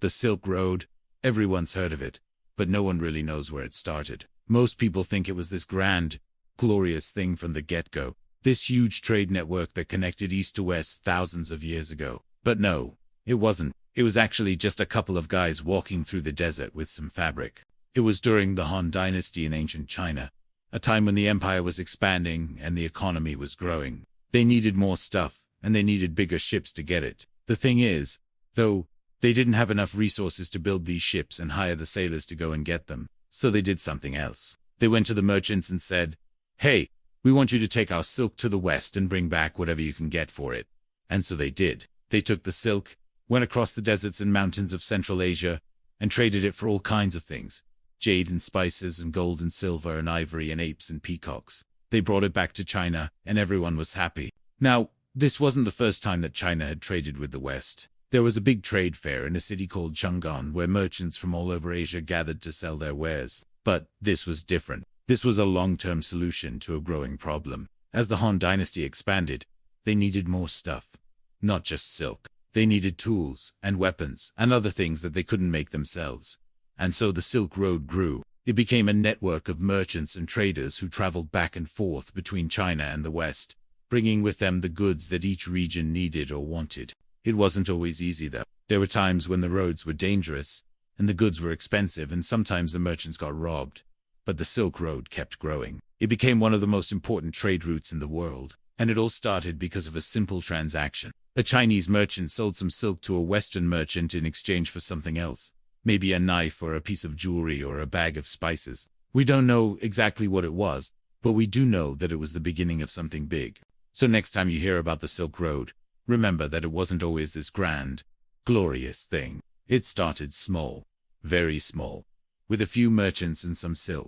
The Silk Road. Everyone's heard of it, but no one really knows where it started. Most people think it was this grand, glorious thing from the get-go, this huge trade network that connected east to west thousands of years ago. But no, it wasn't. It was actually just a couple of guys walking through the desert with some fabric. It was during the Han Dynasty in ancient China, a time when the empire was expanding and the economy was growing. They needed more stuff, and they needed bigger ships to get it. The thing is, though, they didn't have enough resources to build these ships and hire the sailors to go and get them, so they did something else. They went to the merchants and said, "Hey, we want you to take our silk to the west and bring back whatever you can get for it." And so they did. They took the silk, went across the deserts and mountains of Central Asia, and traded it for all kinds of things. Jade and spices and gold and silver and ivory and apes and peacocks. They brought it back to China, and everyone was happy. Now, this wasn't the first time that China had traded with the West. There was a big trade fair in a city called Chang'an where merchants from all over Asia gathered to sell their wares. But this was different. This was a long-term solution to a growing problem. As the Han Dynasty expanded, they needed more stuff. Not just silk. They needed tools and weapons and other things that they couldn't make themselves. And so the Silk Road grew. It became a network of merchants and traders who traveled back and forth between China and the West, bringing with them the goods that each region needed or wanted. It wasn't always easy, though. There were times when the roads were dangerous, and the goods were expensive, and sometimes the merchants got robbed. But the Silk Road kept growing. It became one of the most important trade routes in the world, and it all started because of a simple transaction. A Chinese merchant sold some silk to a Western merchant in exchange for something else. Maybe a knife or a piece of jewelry or a bag of spices. We don't know exactly what it was, but we do know that it was the beginning of something big. So next time you hear about the Silk Road, remember that it wasn't always this grand, glorious thing. It started small, very small, with a few merchants and some silk.